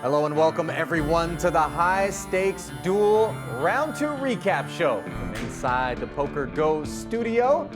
Hello and welcome everyone to the High Stakes Duel Round 2 Recap Show from inside the PokerGO studio.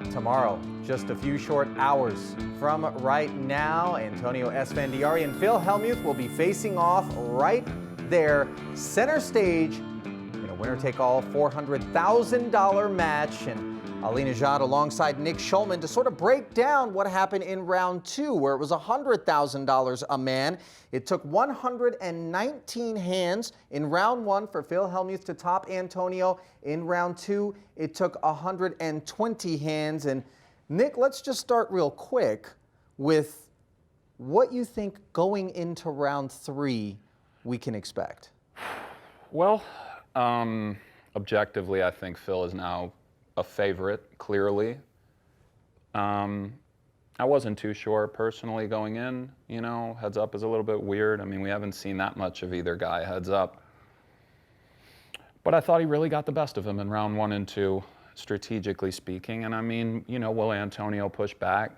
Tomorrow, just a few short hours from right now, Antonio Esfandiari and Phil Hellmuth will be facing off right there, center stage, in a winner-take-all $400,000 match. And Ali Nejad alongside Nick Schulman to sort of break down what happened in round 2, where it was $100,000 a man. It took 119 hands in round 1 for Phil Hellmuth to top Antonio. In round 2, it took 120 hands. And Nick, let's just start real quick with what you think going into round 3 we can expect. Well, objectively, I think Phil is now a favorite, clearly. I wasn't too sure personally going in, you know, heads up is a little bit weird. I mean, we haven't seen that much of either guy heads up. But I thought he really got the best of him in round 1 and 2, strategically speaking. And I mean, you know, will Antonio push back?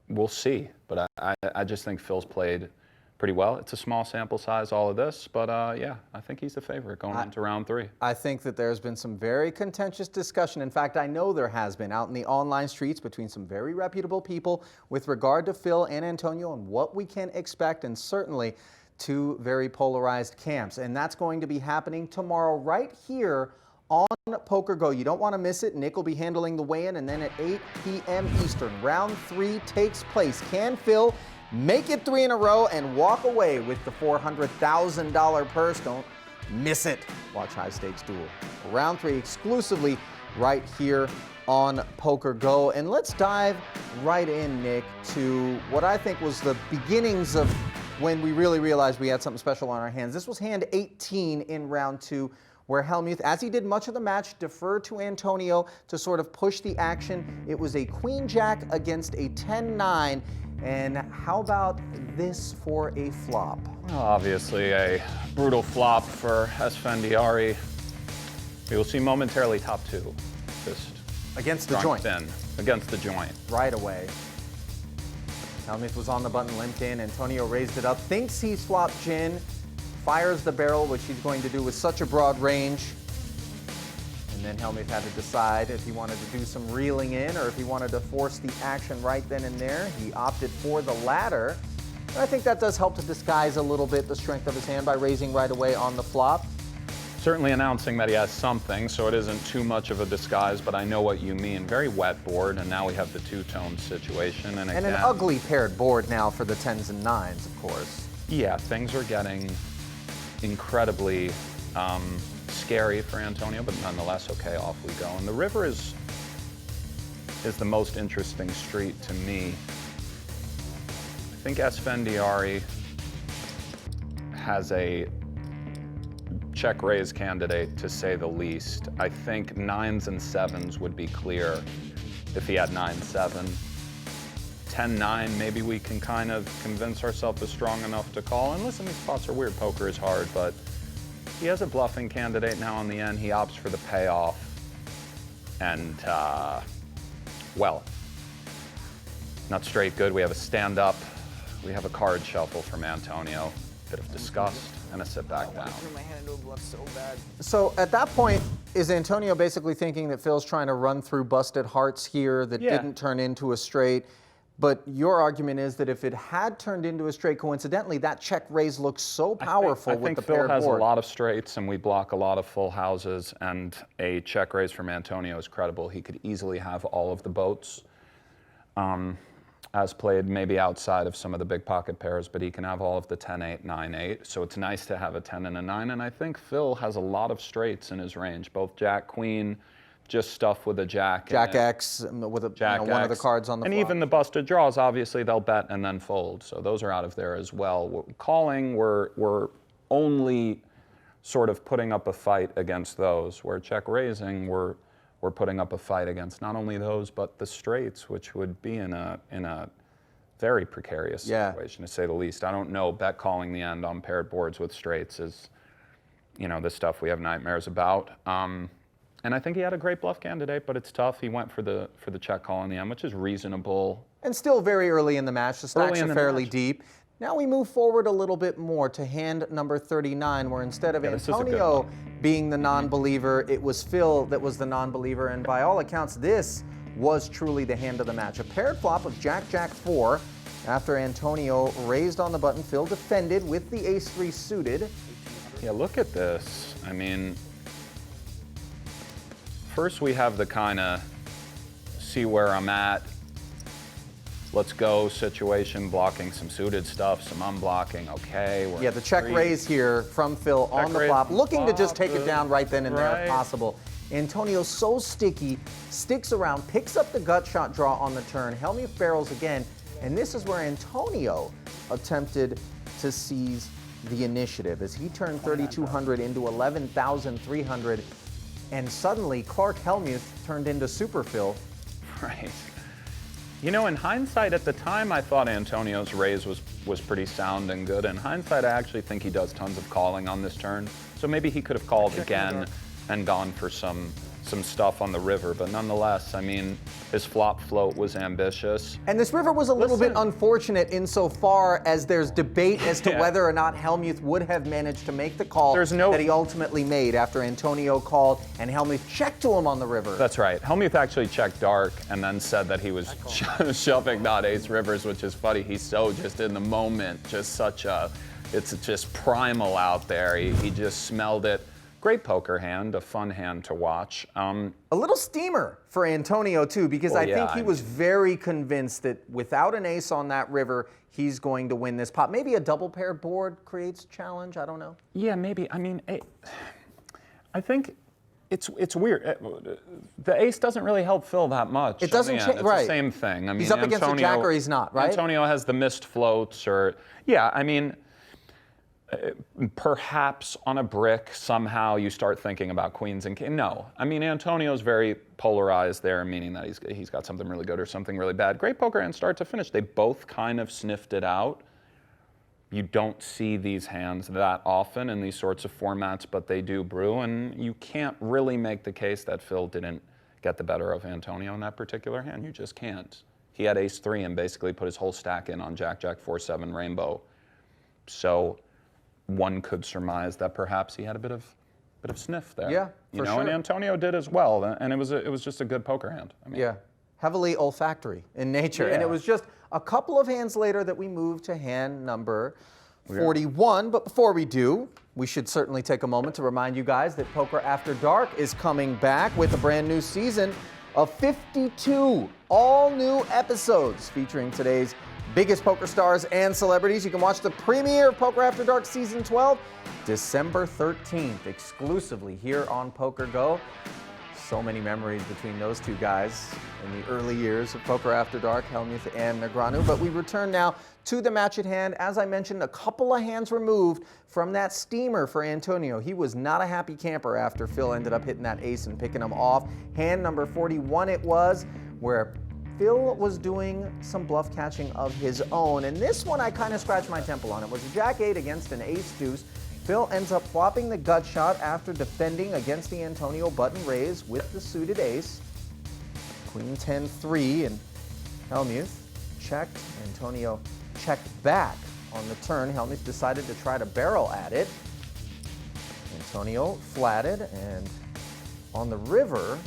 We'll see. But I just think Phil's played pretty well. It's a small sample size, all of this, but yeah, I think he's the favorite going into round 3. I think that there's been some very contentious discussion. In fact, I know there has been out in the online streets between some very reputable people with regard to Phil and Antonio and what we can expect, and certainly two very polarized camps. And that's going to be happening tomorrow right here on PokerGO. You don't want to miss it. Nick will be handling the weigh-in, and then at 8 p.m. Eastern, round 3 takes place. Can Phil make it 3 in a row and walk away with the $400,000 purse? Don't miss it. Watch High Stakes Duel Round 3 exclusively right here on PokerGO. And let's dive right in, Nick, to what I think was the beginnings of when we really realized we had something special on our hands. This was hand 18 in round 2, where Hellmuth, as he did much of the match, deferred to Antonio to sort of push the action. It was a queen-jack against a 10-9. And how about this for a flop? Well, obviously a brutal flop for Esfandiari. We will see momentarily top 2. Just against the joint. Against the joint. Right away. Hellmuth was on the button, limped in. Antonio raised it up, thinks he's flopped gin, fires the barrel, which he's going to do with such a broad range. And then Hellmuth had to decide if he wanted to do some reeling in or if he wanted to force the action right then and there. He opted for the latter. And I think that does help to disguise a little bit the strength of his hand by raising right away on the flop. Certainly announcing that he has something, so it isn't too much of a disguise, but I know what you mean. Very wet board, and now we have the two-tone situation. And again, an ugly paired board now for the 10s and 9s, of course. Yeah, things are getting incredibly scary for Antonio, but nonetheless, okay, off we go. And the river is the most interesting street to me. I think Esfandiari has a check raise candidate, to say the least. I think 9s and 7s would be clear if he had 9-7. 10-9, maybe we can kind of convince ourselves is strong enough to call. And listen, these spots are weird. Poker is hard, but he has a bluffing candidate now in the end. He opts for the payoff. And, well, not straight good. We have a stand-up. We have a card shuffle from Antonio. Bit of disgust and a sit back down. So at that point, is Antonio basically thinking that Phil's trying to run through busted hearts here that didn't turn into a straight? But your argument is that if it had turned into a straight, coincidentally, that check raise looks so powerful with the paired board. I think Phil has a lot of straights, and we block a lot of full houses, and a check raise from Antonio is credible. He could easily have all of the boats as played, maybe outside of some of the big pocket pairs, but he can have all of the 10-8, 9-8. So it's nice to have a 10 and a 9, and I think Phil has a lot of straights in his range, both Jack, Queen, just stuff with a Jack. Jack X with a, one of the cards on the flop. And even the busted draws, obviously they'll bet and then fold. So those are out of there as well. Calling, we're only sort of putting up a fight against those. Where check raising, we're putting up a fight against not only those, but the straights, which would be in a very precarious situation, to say the least. I don't know, bet calling the end on paired boards with straights is, you know, the stuff we have nightmares about. And I think he had a great bluff candidate, but it's tough. He went for the check call in the end, which is reasonable. And still very early in the match. The stacks are fairly deep. Now we move forward a little bit more to hand number 39, where instead of Antonio being the non-believer, it was Phil that was the non-believer, and by all accounts, this was truly the hand of the match. A paired flop of Jack-Jack 4. After Antonio raised on the button, Phil defended with the ace-3 suited. Yeah, look at this. I mean, first we have the kind of see where I'm at, let's go situation, blocking some suited stuff, some unblocking, okay. Yeah, the check raise here from Phil on the flop, looking to just take it down right then and there if possible. Antonio so sticky, sticks around, picks up the gut shot draw on the turn. Hellmuth barrels again, and this is where Antonio attempted to seize the initiative as he turned 3,200 into 11,300, and suddenly Clark Hellmuth turned into Super Phil. Right. You know, in hindsight, at the time, I thought Antonio's raise was pretty sound and good. In hindsight, I actually think he does tons of calling on this turn. So maybe he could have called again and gone for some stuff on the river. But nonetheless, I mean, his flop float was ambitious. And this river was a little bit unfortunate insofar as there's debate as to whether or not Hellmuth would have managed to make the call that he ultimately made after Antonio called and Hellmuth checked to him on the river. That's right. Hellmuth actually checked dark and then said that he was shoving not ace rivers, which is funny. He's so just in the moment, just such a, it's just primal out there. He just smelled it. Great poker hand, a fun hand to watch. A little steamer for Antonio too, because I think he was very convinced that without an ace on that river, he's going to win this pot. Maybe a double pair board creates a challenge, I don't know. Yeah, maybe. I mean, I think it's weird. The ace doesn't really help Phil that much. It doesn't change, right? It's the same thing. I mean, he's up against a jack or he's not, right? Antonio has the missed floats or, yeah, I mean, perhaps on a brick, somehow you start thinking about queens and kings. No, I mean, Antonio's very polarized there, meaning that he's got something really good or something really bad. Great poker hand start to finish. They both kind of sniffed it out. You don't see these hands that often in these sorts of formats, but they do brew, and you can't really make the case that Phil didn't get the better of Antonio in that particular hand. You just can't. He had ace-3 and basically put his whole stack in on Jack-Jack 4-7 rainbow. So one could surmise that perhaps he had a bit of sniff there. Yeah, you know, and Antonio did as well, and it was just a good poker hand. I mean, yeah, heavily olfactory in nature, and it was just a couple of hands later that we moved to hand number 41. But before we do, we should certainly take a moment to remind you guys that Poker After Dark is coming back with a brand new season of 52 all-new episodes featuring today's biggest poker stars and celebrities. You can watch the premiere of Poker After Dark Season 12, December 13th, exclusively here on PokerGO. So many memories between those two guys in the early years of Poker After Dark, Hellmuth and Negreanu. But we return now to the match at hand. As I mentioned, a couple of hands removed from that steamer for Antonio. He was not a happy camper after Phil ended up hitting that ace and picking him off. Hand number 41 it was, where Phil was doing some bluff catching of his own, and this one I kind of scratched my temple on. It was a Jack-8 against an ace-deuce. Phil ends up flopping the gut shot after defending against the Antonio button raise with the suited ace. Queen 10-3, and Hellmuth checked. Antonio checked back on the turn. Hellmuth decided to try to barrel at it. Antonio flatted, and on the river,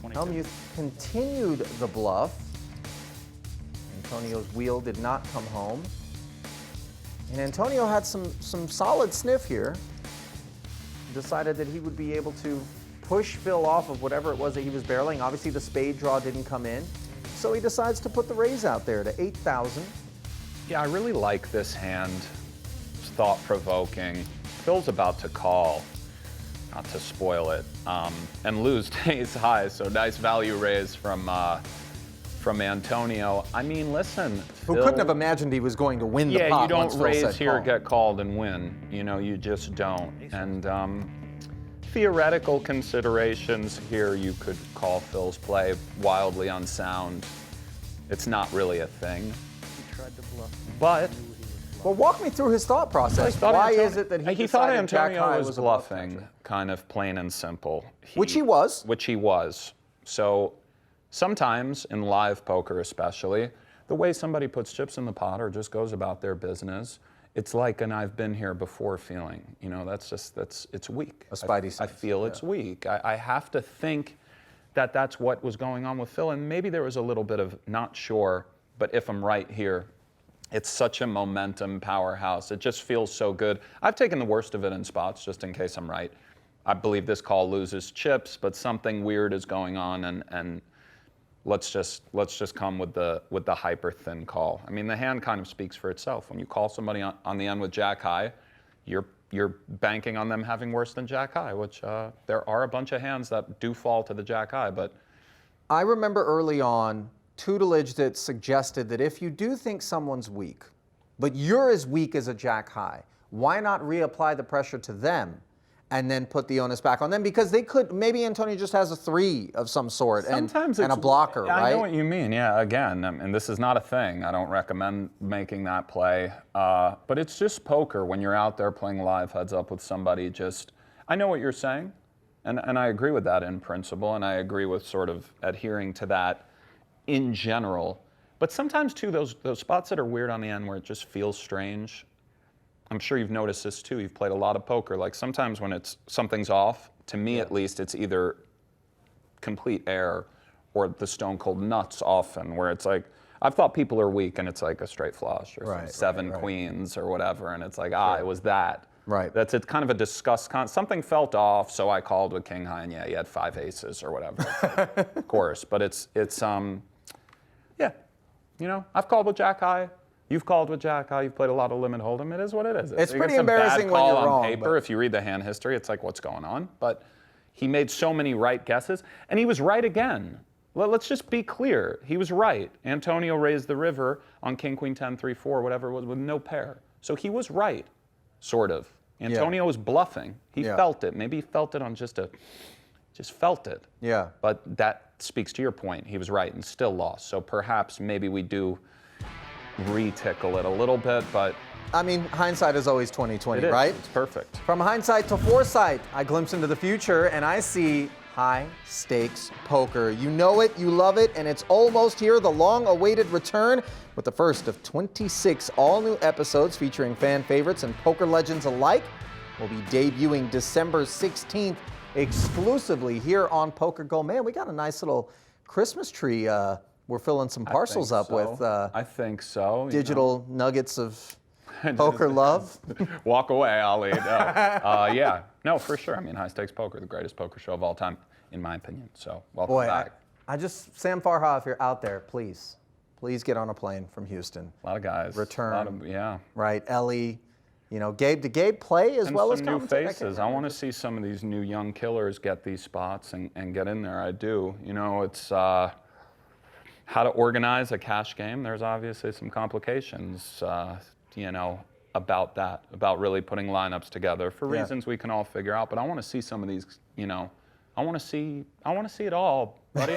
Hellmuth continued the bluff. Antonio's wheel did not come home. And Antonio had some solid sniff here. Decided that he would be able to push Phil off of whatever it was that he was barreling. Obviously the spade draw didn't come in. So he decides to put the raise out there to 8,000. Yeah, I really like this hand. It's thought-provoking. Phil's about to call, not to spoil it, and lose to ace high. So nice value raise from Antonio. I mean, listen, Who couldn't have imagined he was going to win the pot. Yeah, you don't once Phil raise said here, call. get called and win. You know, you just don't. And theoretical considerations here, you could call Phil's play wildly unsound. It's not really a thing. He tried to bluff. But Well, walk me through his thought process. Why is it that he thought decided Jack Antonio high was a bluff bluffing, catcher? kind of plain and simple. Which he was. Which he was. So sometimes in live poker especially, the way somebody puts chips in the pot or just goes about their business it's like an I've been here before feeling. You know, it's weak. A spidey I sense. feel it's weak. I have to think that that's what was going on with Phil, and maybe there was a little bit of not sure, but if I'm right here, it's such a momentum powerhouse. It just feels so good. I've taken the worst of it in spots, just in case I'm right. I believe this call loses chips, but something weird is going on, and let's just come with the hyper thin call. I mean, the hand kind of speaks for itself. When you call somebody on the end with Jack high, you're banking on them having worse than Jack high, which there are a bunch of hands that do fall to the Jack high. But I remember early on tutelage that suggested that if you do think someone's weak, but you're as weak as a Jack high, why not reapply the pressure to them and then put the onus back on them? Because they could, maybe Antonio just has a 3 of some sort and a blocker, right? I know what you mean, yeah. Again, and this is not a thing. I don't recommend making that play. But it's just poker when you're out there playing live heads up with somebody. I know what you're saying, and I agree with that in principle, and I agree with sort of adhering to that in general. But sometimes, too, those spots that are weird on the end where it just feels strange, I'm sure you've noticed this too. You've played a lot of poker. Like sometimes when something's off, to me at least, it's either complete air or the stone cold nuts often, where it's like, I've thought people are weak and it's like a straight flush or seven queens or whatever, and it's like, it was that. Right. It's kind of a disgust. Something felt off, so I called with king high, and yeah, he had 5 aces or whatever. Like, of course, but it's yeah, you know, I've called with Jack high. You've called with Jack high. You've played a lot of limit hold'em. It is what it is. It's pretty embarrassing when you're wrong. On paper, if you read the hand history, it's like, what's going on? But he made so many right guesses, and he was right again. Let's just be clear. He was right. Antonio raised the river on king, queen, 10, 3, 4, whatever it was, with no pair. So he was right, sort of. Antonio was bluffing. He felt it. Maybe he felt it on just felt it. Yeah. But that speaks to your point. He was right and still lost. So perhaps maybe we do re-tickle it a little bit, but I mean, hindsight is always 20/20, right? It's perfect. From hindsight to foresight, I glimpse into the future and I see high stakes poker. You know it, you love it, and it's almost here, the long-awaited return with the first of 26 all-new episodes featuring fan favorites and poker legends alike. Will be debuting December 16th exclusively here on PokerGO. Man, we got a nice little Christmas tree we're filling some parcels up with. I think so. Digital nuggets of poker love. Walk away, Ali. No. Yeah, no, for sure. I mean, High Stakes Poker, the greatest poker show of all time, in my opinion. So welcome back. I just, Sam Farha, if you're out there, please get on a plane from Houston. A lot of guys. Return. Yeah. Right, Ellie. You know, Gabe. Did Gabe play as well as new faces? I want to see some of these new young killers get these spots and get in there. I do. You know, it's how to organize a cash game. There's obviously some complications, you know, about that, about really putting lineups together for reasons we can all figure out. But I want to see some of these, you know, I want to see it all, buddy.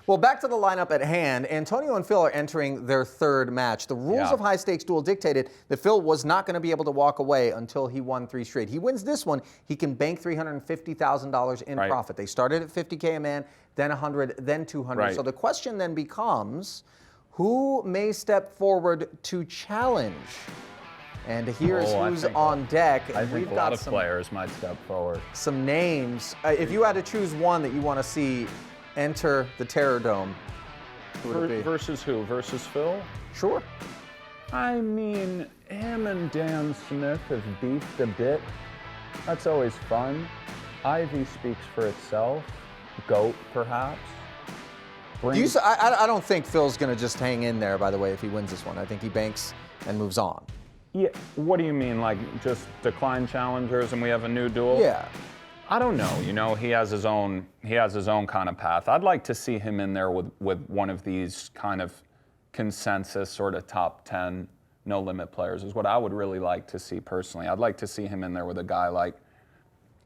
Well, back to the lineup at hand. Antonio and Phil are entering their third match. The rules of High Stakes Duel dictated that Phil was not going to be able to walk away until he won 3 straight. He wins this one, he can bank $350,000 in profit. They started at $50K a man, then 100, then 200. So the question then becomes, who may step forward to challenge? And here's who's on deck. I think a lot of players might step forward. Some names. If you had to choose one that you want to see enter the Terror Dome, who would it be? Versus who? Versus Phil? Sure. I mean, him and Dan Smith have beefed a bit. That's always fun. Ivy speaks for itself. GOAT, perhaps. I don't think Phil's going to just hang in there, by the way, if he wins this one. I think he banks and moves on. Yeah. What do you mean, like just decline challengers and we have a new duel? Yeah. I don't know. You know, he has his own kind of path. I'd like to see him in there with one of these kind of consensus sort of top 10 no limit players is what I would really like to see personally. I'd like to see him in there with a guy like,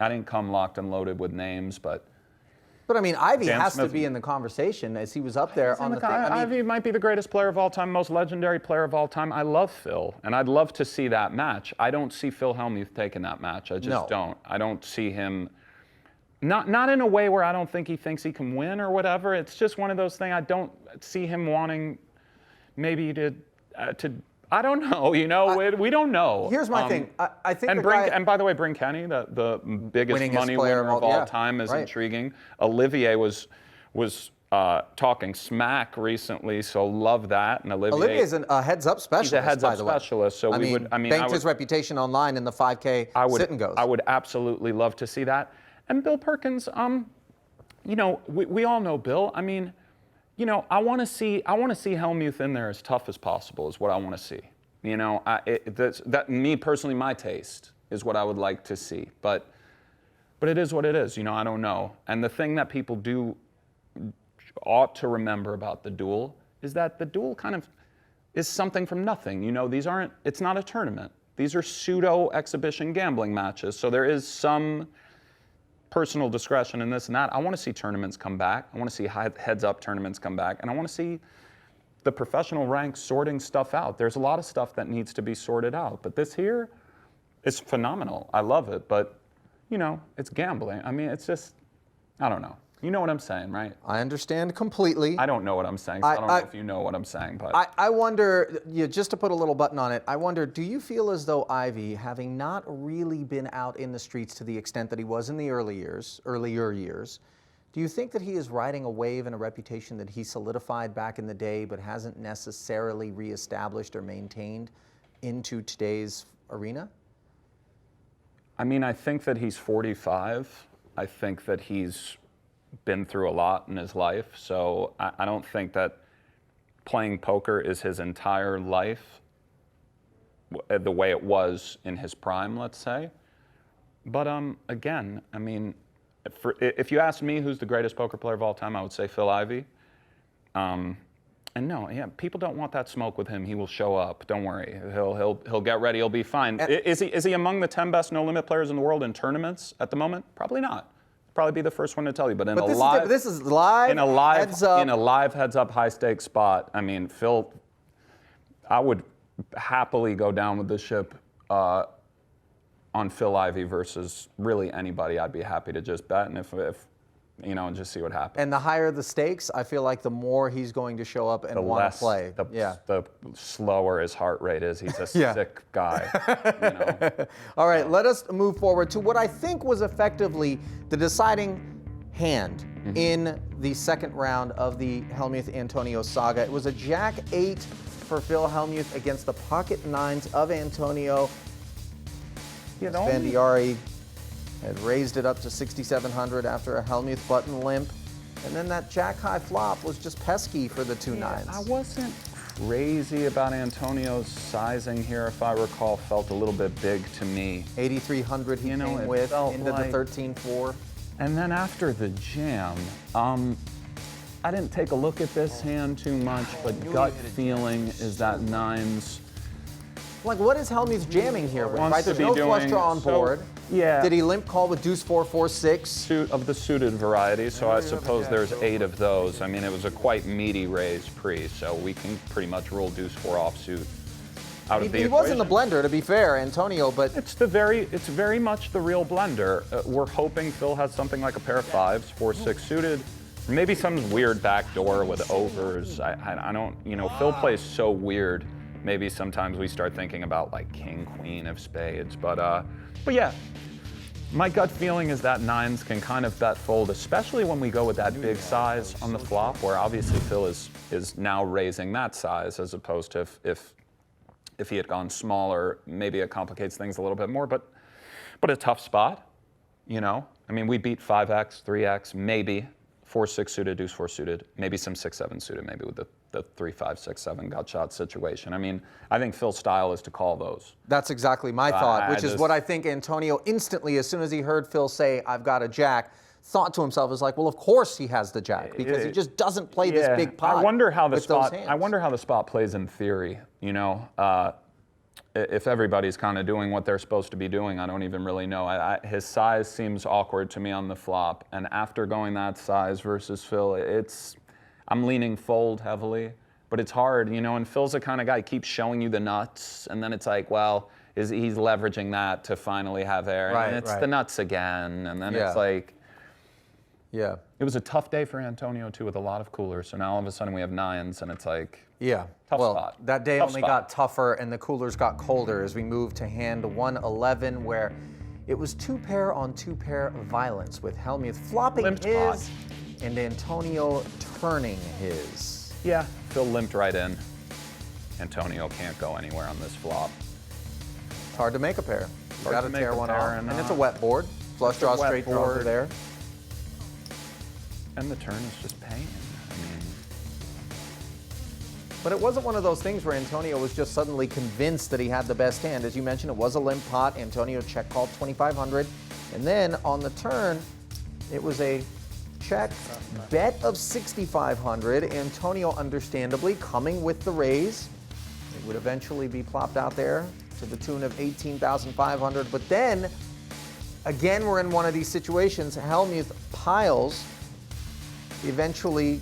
I didn't come locked and loaded with names, but I mean, Ivy has to be in the conversation as he was up there on the thing. Ivy might be the greatest player of all time, most legendary player of all time. I love Phil, and I'd love to see that match. I don't see Phil Hellmuth taking that match. I just don't. I don't see him, not in a way where I don't think he thinks he can win or whatever. It's just one of those things. I don't see him wanting maybe to I don't know. We don't know. Here's my thing. I think and by the way, bring Kenny, the biggest money winner of all time, is intriguing. Olivier was talking smack recently, so love that. And Olivier is a heads-up specialist. He's a heads-up specialist, so banked his reputation online in the 5K sit and goes. I would absolutely love to see that. And Bill Perkins, we all know Bill. I mean, I want to see Hellmuth in there as tough as possible is what I want to see. That me personally, my taste is what I would like to see. But it is what it is. I don't know. And the thing that people ought to remember about the duel is that the duel kind of is something from nothing. It's not a tournament. These are pseudo exhibition gambling matches. So there is some personal discretion in this and that. I want to see tournaments come back. I want to see heads-up tournaments come back. And I want to see the professional ranks sorting stuff out. There's a lot of stuff that needs to be sorted out. But this here is phenomenal. I love it. But, it's gambling. I mean, it's just, I don't know. You know what I'm saying, right? I understand completely. I don't know what I'm saying, so I don't know if you know what I'm saying. But I wonder, just to put a little button on it, I wonder, do you feel as though Ivy, having not really been out in the streets to the extent that he was in the earlier years, do you think that he is riding a wave and a reputation that he solidified back in the day but hasn't necessarily reestablished or maintained into today's arena? I mean, I think that he's 45. I think that he's been through a lot in his life, so I don't think that playing poker is his entire life the way it was in his prime, let's say. But again, I mean, if you ask me who's the greatest poker player of all time, I would say Phil Ivey. And no, people don't want that smoke with him. He will show up. Don't worry. He'll get ready. He'll be fine. Is he among the 10 best no-limit players in the world in tournaments at the moment? Probably not. Probably be the first one to tell you, but this is live. In a live heads-up high-stakes spot. I mean, Phil, I would happily go down with the ship on Phil Ivey versus really anybody. I'd be happy to just bet, and if and just see what happens. And the higher the stakes, I feel like the more he's going to show up and want to play. The slower his heart rate is. He's a sick guy. All right, let us move forward to what I think was effectively the deciding hand in the second round of the Hellmuth-Antonio saga. It was a Jack-8 for Phil Hellmuth against the pocket nines of Antonio. Esfandiari had raised it up to 6,700 after a Hellmuth button limp. And then that jack-high flop was just pesky for the two nines. I wasn't crazy about Antonio's sizing here, if I recall. Felt a little bit big to me. 8,300 he came with into the 13-4. And then after the jam, I didn't take a look at this hand too much, but gut feeling is that nines. Like, what is Hellmuth jamming here with? Right, there's no flush draw on board. Yeah. Did he limp call with deuce 4, 4, 6? Of the suited variety, so I suppose there's 8 of those. I mean, it was a quite meaty raise pre, so we can pretty much rule deuce 4 offsuit out of the equation. He was in the blender, to be fair, Antonio, but it's very much the real blender. We're hoping Phil has something like a pair of 5s, 4, 6 suited. Maybe some weird backdoor with overs. I don't, Phil plays so weird. Maybe sometimes we start thinking about like king, queen of spades, but yeah, my gut feeling is that nines can kind of bet fold, especially when we go with that big size on the flop, where obviously Phil is now raising that size as opposed to if he had gone smaller, maybe it complicates things a little bit more, but a tough spot, I mean, we beat 5x, 3x, maybe 4, 6 suited, deuce 4 suited, maybe some 6, 7 suited, maybe with the 3, 5, 6, 7 gut shot situation. I mean, I think Phil's style is to call those. That's exactly my thought, which is what I think Antonio instantly, as soon as he heard Phil say, "I've got a jack," thought to himself, is like, well, of course he has the jack, because he just doesn't play this big pot. I wonder how the spot plays in theory, if everybody's kind of doing what they're supposed to be doing. I don't even really know. His size seems awkward to me on the flop, and after going that size versus Phil, I'm leaning fold heavily, but it's hard, and Phil's the kind of guy who keeps showing you the nuts, and then it's like, well, he's leveraging that to finally have air, and it's the nuts again, and then it's like, Yeah. It was a tough day for Antonio, too, with a lot of coolers. So now all of a sudden we have 9s, and it's like, yeah. tough Well, spot. that day Tough only spot. got tougher, and the coolers got colder as we moved to hand 111, where it was 2-pair on 2-pair violence, with Hellmuth flopping Limped his pot. and Antonio turning his. Yeah, Phil limped right in. Antonio can't go anywhere on this flop. It's hard to make a pair. You Hard got to to make tear a one pair, off, and, and it's a wet board. Flush draw, wet straight draws are board. there. And the turn is just pain. I mean, But it wasn't one of those things where Antonio was just suddenly convinced that he had the best hand. As you mentioned, it was a limp pot. Antonio check called 2,500. And then on the turn, it was a check bet of 6,500. Antonio, understandably, coming with the raise. It would eventually be plopped out there to the tune of 18,500. But then, again, we're in one of these situations. Hellmuth piles, eventually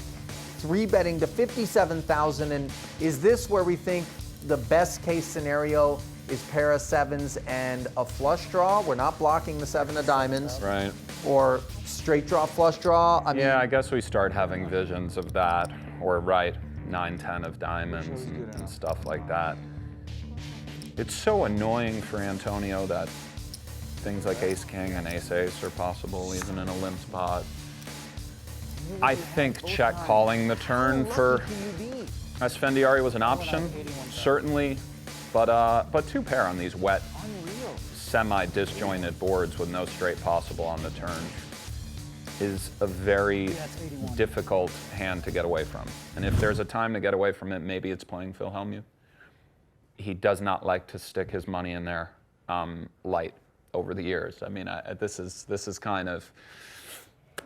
3-betting to 57,000. And is this where we think the best case scenario is pair of 7s and a flush draw? We're not blocking the 7 of diamonds. right. Or straight draw, flush draw. I mean, Yeah, I guess we start having visions of that. Or, right, 9-10 of diamonds and stuff like that. It's so annoying for Antonio that things like ace-king and ace-ace are possible, even in a limp spot. I think check calling the turn for Esfandiari was an option, certainly, but 2-pair on these wet, semi-disjointed boards with no straight possible on the turn is a very difficult hand to get away from. And if there's a time to get away from it, maybe it's playing Phil Hellmuth. He does not like to stick his money in there light over the years. I mean, this is kind of.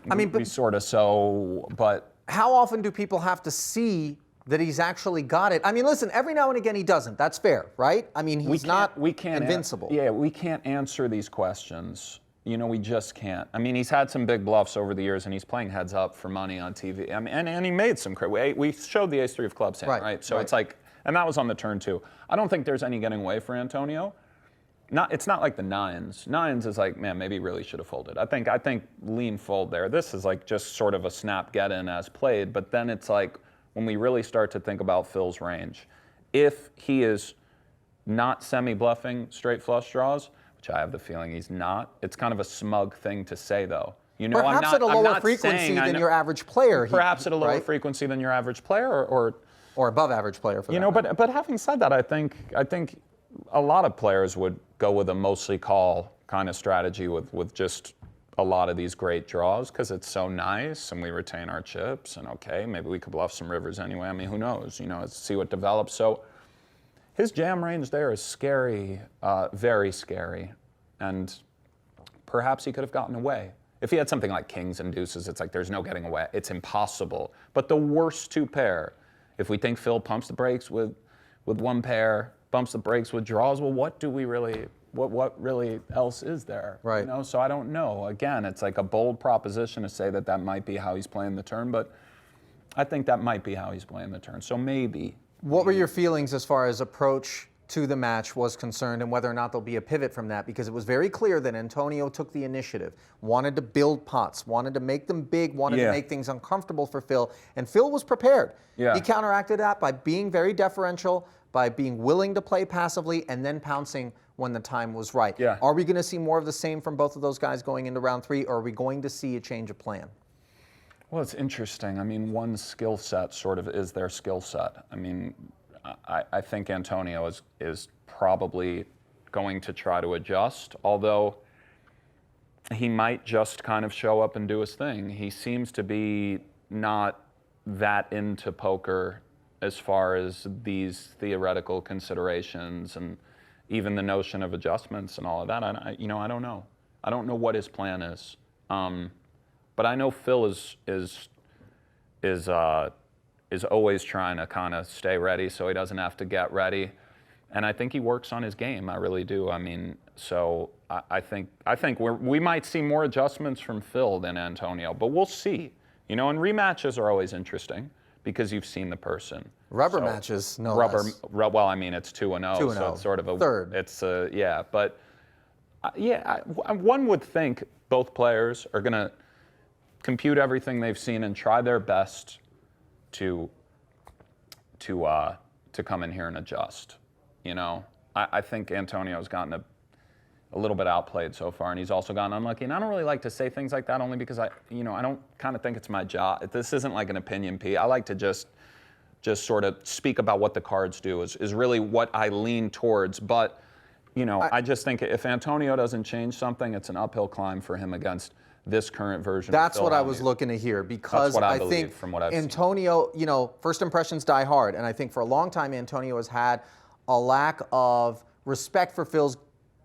I mean, but sort of so, but how often do people have to see that he's actually got it? I mean, listen, every now and again he doesn't. That's fair, right? I mean, he's not invincible. Yeah, we can't answer these questions. You know, we just can't. I mean, he's had some big bluffs over the years, and he's playing heads up for money on TV. I mean, and he made some credit. We showed the ace-3 of clubs hand, right? So it's like, and that was on the turn too. I don't think there's any getting away for Antonio. It's not like the 9s. 9s is like, man, maybe he really should have folded. I think lean fold there. This is like just sort of a snap get in as played, but then it's like when we really start to think about Phil's range, if he is not semi-bluffing straight flush draws, which I have the feeling he's not, it's kind of a smug thing to say though. You know, perhaps at a lower frequency than your average player. Perhaps at a lower frequency than your average player, or above average player for that. You know, but having said that, I think a lot of players would go with a mostly call kind of strategy with just a lot of these great draws because it's so nice and we retain our chips and okay, maybe we could bluff some rivers anyway. I mean, who knows? You know, let's see what develops. So his jam range there is scary, very scary, and perhaps he could have gotten away. If he had something like kings and deuces, it's like there's no getting away. It's impossible. But the worst 2-pair, if we think Phil pumps the brakes with 1 pair, bumps the brakes with draws, well, what really else is there? Right. You know, so I don't know. Again, it's like a bold proposition to say that might be how he's playing the turn, but I think that might be how he's playing the turn. So maybe. What were your feelings as far as approach to the match was concerned and whether or not there'll be a pivot from that? Because it was very clear that Antonio took the initiative, wanted to build pots, wanted to make them big, wanted to make things uncomfortable for Phil, and Phil was prepared. Yeah. He counteracted that by being very deferential, by being willing to play passively, and then pouncing when the time was right. Yeah. Are we going to see more of the same from both of those guys going into round 3, or are we going to see a change of plan? Well, it's interesting. I mean, one skill set sort of is their skill set. I mean, I think Antonio is probably going to try to adjust, although he might just kind of show up and do his thing. He seems to be not that into poker as far as these theoretical considerations and even the notion of adjustments and all of that. I don't know. I don't know what his plan is. But I know Phil is always trying to kind of stay ready so he doesn't have to get ready. And I think he works on his game. I really do. I mean, so I think we might see more adjustments from Phil than Antonio, but we'll see. You know, and rematches are always interesting because you've seen the person. Rubber matches, no less. Well, I mean, it's 2-0, so it's sort of a third. It's but one would think both players are going to compute everything they've seen and try their best to come in here and adjust. You know, I think Antonio's gotten a little bit outplayed so far, and he's also gotten unlucky. And I don't really like to say things like that, only because I don't kind of think it's my job. This isn't like an opinion piece. I like to just sort of speak about what the cards do is really what I lean towards. But, you know, I just think if Antonio doesn't change something, it's an uphill climb for him against this current version. That's of Phil what I was Hellmuth. looking to hear, because That's what I think believe from what I've Antonio, you know, first impressions die hard, and I think for a long time Antonio has had a lack of respect for Phil's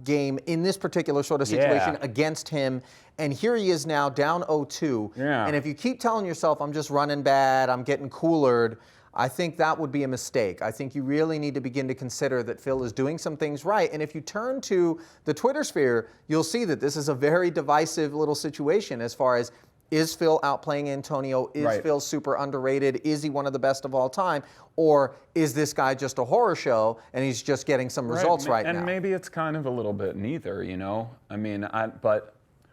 game in this particular sort of situation against him, and here he is now down 0-2. And if you keep telling yourself, I'm just running bad, I'm getting coolered, I think that would be a mistake. I think you really need to begin to consider that Phil is doing some things right. And if you turn to the Twitter sphere, you'll see that this is a very divisive little situation as far as, is Phil outplaying Antonio? Is Phil super underrated? Is he one of the best of all time? Or is this guy just a horror show and he's just getting some results right now? And maybe it's kind of a little bit neither, you know? I mean,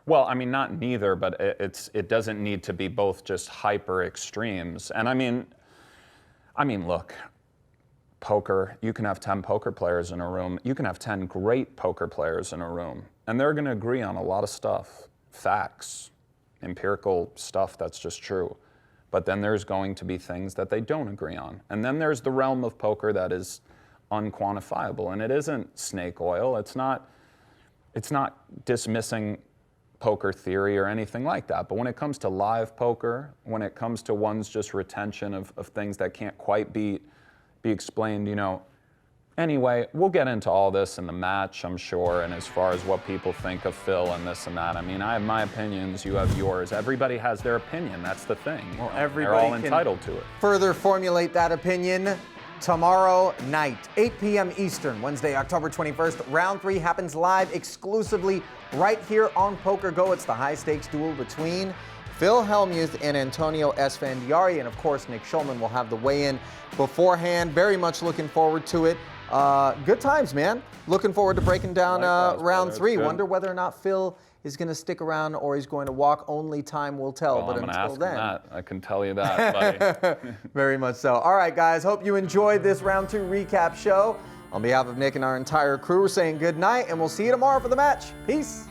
not neither, but it doesn't need to be both just hyper extremes. And I mean, look, poker, you can have 10 poker players in a room. You can have 10 great poker players in a room, and they're going to agree on a lot of stuff, facts, empirical stuff that's just true. But then there's going to be things that they don't agree on. And then there's the realm of poker that is unquantifiable, and it isn't snake oil. It's not dismissing poker theory or anything like that. But when it comes to live poker, when it comes to one's just retention of things that can't quite be explained, you know. Anyway, we'll get into all this in the match, I'm sure, and as far as what people think of Phil and this and that. I mean, I have my opinions, you have yours. Everybody has their opinion, that's the thing. Well, everybody they're all entitled to it. Further formulate that opinion tomorrow night, 8 p.m. Eastern, Wednesday, October 21st. Round 3 happens live exclusively right here on PokerGO. It's the high-stakes duel between Phil Hellmuth and Antonio Esfandiari. And, of course, Nick Schulman will have the weigh-in beforehand. Very much looking forward to it. Good times, man. Looking forward to breaking down round 3. Wonder whether or not Phil is going to stick around or he's going to walk. Only time will tell. Well, but I'm until then, that. I can tell you that, buddy. Very much so. All right, guys. Hope you enjoyed this round 2 recap show. On behalf of Nick and our entire crew, we're saying good night, and we'll see you tomorrow for the match. Peace.